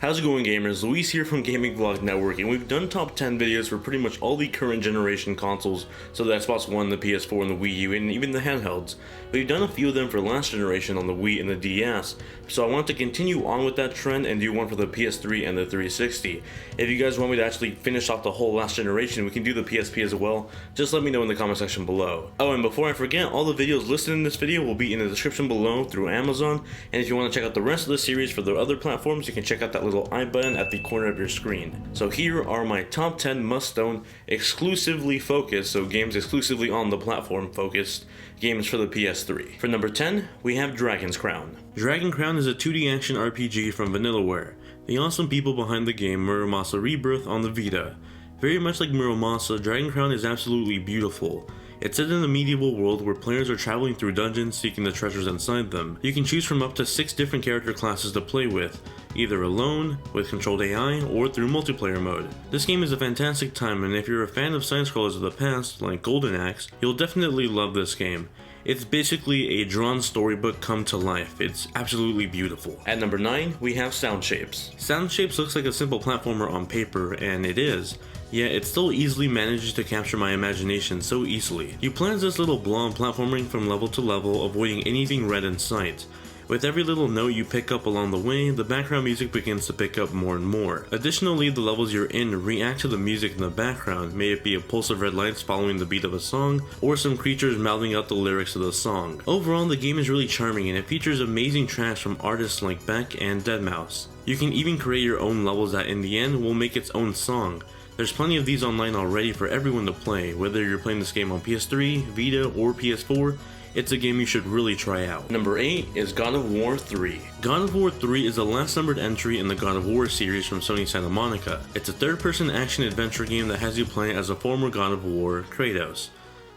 How's it going, gamers? Luis here from Gaming Vlog Network, and we've done top 10 videos for pretty much all the current generation consoles, so the Xbox One, the PS4 and the Wii U, and even the handhelds. We've done a few of them for last generation on the Wii and the DS, so I want to continue on with that trend and do one for the PS3 and the 360. If you guys want me to actually finish off the whole last generation, we can do the PSP as well. Just let me know in the comment section below. Oh, and before I forget, all the videos listed in this video will be in the description below through Amazon, and if you want to check out the rest of the series for the other platforms, you can check out that little I button at the corner of your screen. So here are my top 10 must-own, exclusively focused, so games exclusively on the platform focused, games for the PS3. For number 10, we have Dragon's Crown. Dragon Crown is a 2D action RPG from Vanillaware, the awesome people behind the game Muramasa Rebirth on the Vita. Very much like Muramasa, Dragon Crown is absolutely beautiful. It's set in a medieval world where players are traveling through dungeons seeking the treasures inside them. You can choose from up to 6 different character classes to play with, either alone, with controlled AI, or through multiplayer mode. This game is a fantastic time, and if you're a fan of side-scrollers of the past, like Golden Axe, you'll definitely love this game. It's basically a drawn storybook come to life. It's absolutely beautiful. At number 9, we have Sound Shapes. Sound Shapes looks like a simple platformer on paper, and it is. Yet it still easily manages to capture my imagination so easily. You play as this little blob platforming from level to level, avoiding anything red in sight. With every little note you pick up along the way, the background music begins to pick up more and more. Additionally, the levels you're in react to the music in the background, may it be a pulse of red lights following the beat of a song, or some creatures mouthing out the lyrics of the song. Overall, the game is really charming, and it features amazing tracks from artists like Beck and Deadmau5. You can even create your own levels that in the end will make its own song. There's plenty of these online already for everyone to play, whether you're playing this game on PS3, Vita, or PS4. It's a game you should really try out. Number 8 is God of War 3. God of War 3 is the last numbered entry in the God of War series from Sony Santa Monica. It's a third-person action-adventure game that has you playing as a former God of War, Kratos.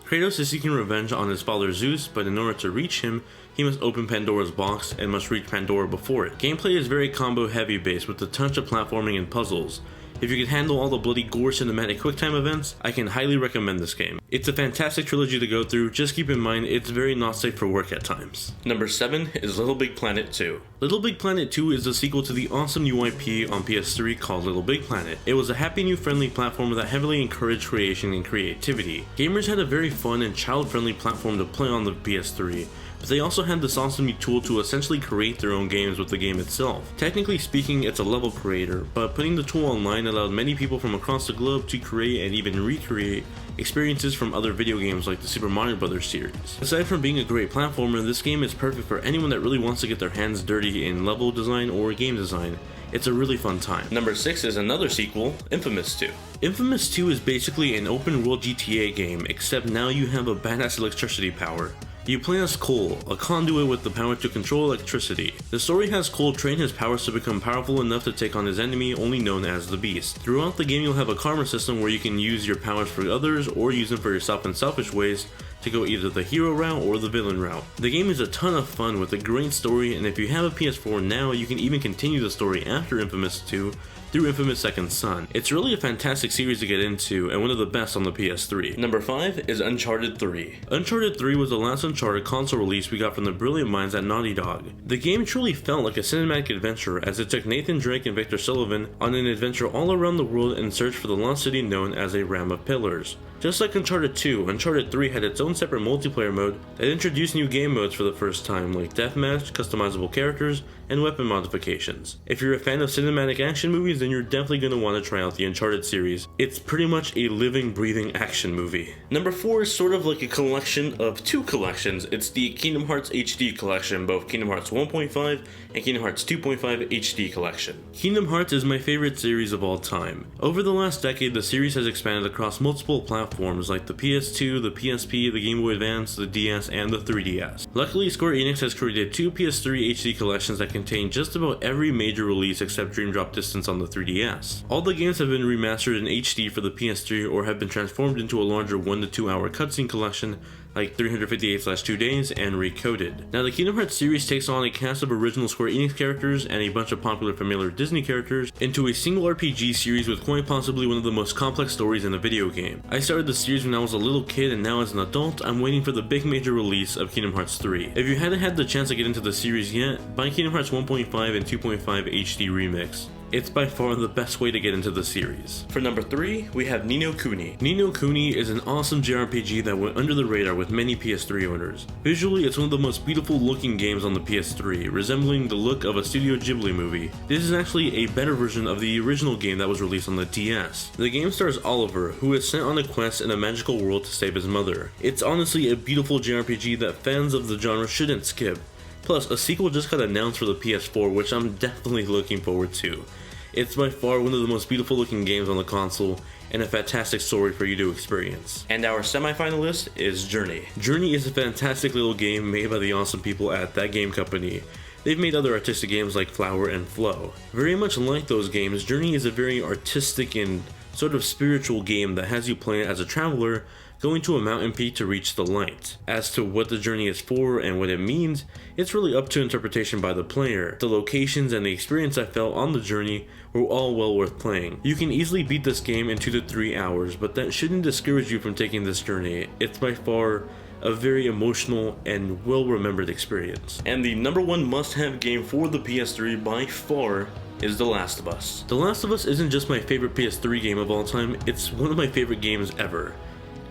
Kratos is seeking revenge on his father Zeus, but in order to reach him, he must open Pandora's box and must reach Pandora before it. Gameplay is very combo-heavy based with a touch of platforming and puzzles. If you can handle all the bloody gore cinematic quicktime events, I can highly recommend this game. It's a fantastic trilogy to go through, just keep in mind it's very not safe for work at times. Number 7 is Little Big Planet 2. Little Big Planet 2 is the sequel to the awesome new IP on PS3 called Little Big Planet. It was a happy new friendly platformer that heavily encouraged creation and creativity. Gamers had a very fun and child-friendly platform to play on the PS3. But they also had this awesome new tool to essentially create their own games with the game itself. Technically speaking, it's a level creator, but putting the tool online allowed many people from across the globe to create and even recreate experiences from other video games like the Super Mario Bros. Series. Aside from being a great platformer, this game is perfect for anyone that really wants to get their hands dirty in level design or game design. It's a really fun time. Number 6 is another sequel, Infamous 2. Infamous 2 is basically an open world GTA game, except now you have a badass electricity power. You play as Cole, a conduit with the power to control electricity. The story has Cole train his powers to become powerful enough to take on his enemy, only known as the Beast. Throughout the game you'll have a karma system where you can use your powers for others or use them for yourself in selfish ways to go either the hero route or the villain route. The game is a ton of fun with a great story, and if you have a PS4 now, you can even continue the story after Infamous 2 through Infamous Second Son. It's really a fantastic series to get into and one of the best on the PS3. Number 5 is Uncharted 3. Uncharted 3 was the last Uncharted console release we got from the brilliant minds at Naughty Dog. The game truly felt like a cinematic adventure as it took Nathan Drake and Victor Sullivan on an adventure all around the world in search for the lost city known as a Ram of Pillars. Just like Uncharted 2, Uncharted 3 had its own separate multiplayer mode that introduced new game modes for the first time, like deathmatch, customizable characters, and weapon modifications. If you're a fan of cinematic action movies, then you're definitely going to want to try out the Uncharted series. It's pretty much a living, breathing action movie. Number 4 is sort of like a collection of 2 collections. It's the Kingdom Hearts HD collection, both Kingdom Hearts 1.5 and Kingdom Hearts 2.5 HD collection. Kingdom Hearts is my favorite series of all time. Over the last decade, the series has expanded across multiple platforms like the PS2, the PSP, the Game Boy Advance, the DS, and the 3DS. Luckily, Square Enix has created 2 PS3 HD collections that contain just about every major release except Dream Drop Distance on the 3DS. All the games have been remastered in HD for the PS3 or have been transformed into a larger 1 to 2 hour cutscene collection like 358/2 Days and Recoded. Now the Kingdom Hearts series takes on a cast of original Square Enix characters and a bunch of popular familiar Disney characters into a single RPG series with quite possibly one of the most complex stories in a video game. I started the series when I was a little kid, and now as an adult, I'm waiting for the big major release of Kingdom Hearts 3. If you hadn't had the chance to get into the series yet, buy Kingdom Hearts 1.5 and 2.5 HD Remix. It's by far the best way to get into the series. For number 3, we have Ni no Kuni. Ni no Kuni is an awesome JRPG that went under the radar with many PS3 owners. Visually, it's one of the most beautiful looking games on the PS3, resembling the look of a Studio Ghibli movie. This is actually a better version of the original game that was released on the DS. The game stars Oliver, who is sent on a quest in a magical world to save his mother. It's honestly a beautiful JRPG that fans of the genre shouldn't skip. Plus, a sequel just got announced for the PS4, which I'm definitely looking forward to. It's by far one of the most beautiful looking games on the console, and a fantastic story for you to experience. And our semi-finalist is Journey. Journey is a fantastic little game made by the awesome people at That Game Company. They've made other artistic games like Flower and Flow. Very much like those games, Journey is a very artistic and sort of spiritual game that has you playing as a traveler going to a mountain peak to reach the light. As to what the journey is for and what it means, it's really up to interpretation by the player. The locations and the experience I felt on the journey were all well worth playing. You can easily beat this game in 2 to 3 hours, but that shouldn't discourage you from taking this journey. It's by far a very emotional and well-remembered experience. And the number 1 must-have game for the PS3 by far is The Last of Us. The Last of Us isn't just my favorite PS3 game of all time, it's one of my favorite games ever.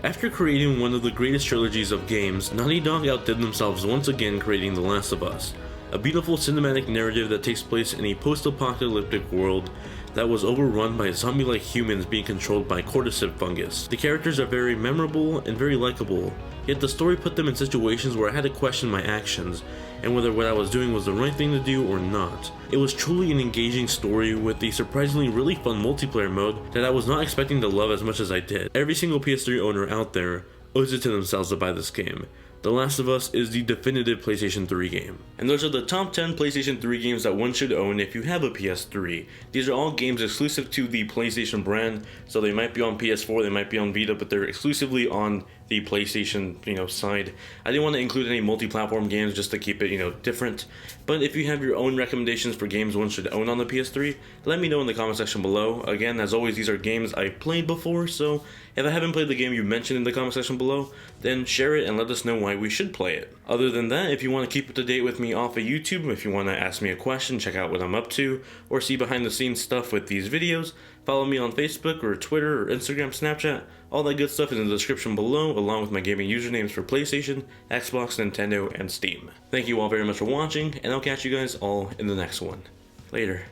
After creating one of the greatest trilogies of games, Naughty Dog outdid themselves once again creating The Last of Us, a beautiful cinematic narrative that takes place in a post-apocalyptic world that was overrun by zombie-like humans being controlled by cordyceps fungus. The characters are very memorable and very likable, yet the story put them in situations where I had to question my actions and whether what I was doing was the right thing to do or not. It was truly an engaging story with a surprisingly really fun multiplayer mode that I was not expecting to love as much as I did. Every single PS3 owner out there owes it to themselves to buy this game. The Last of Us is the definitive PlayStation 3 game. And those are the top 10 PlayStation 3 games that one should own if you have a PS3. These are all games exclusive to the PlayStation brand, so they might be on PS4, they might be on Vita, but they're exclusively on the PlayStation, side. I didn't want to include any multi-platform games just to keep it, different. But if you have your own recommendations for games one should own on the PS3, let me know in the comment section below. Again, as always, these are games I've played before, so if I haven't played the game you mentioned in the comment section below, then share it and let us know why we should play it. Other than that, if you want to keep up to date with me off of YouTube, if you want to ask me a question, check out what I'm up to, or see behind the scenes stuff with these videos, follow me on Facebook or Twitter or Instagram, Snapchat. All that good stuff is in the description below, along with my gaming usernames for PlayStation, Xbox, Nintendo, and Steam. Thank you all very much for watching, and I'll catch you guys all in the next one. Later.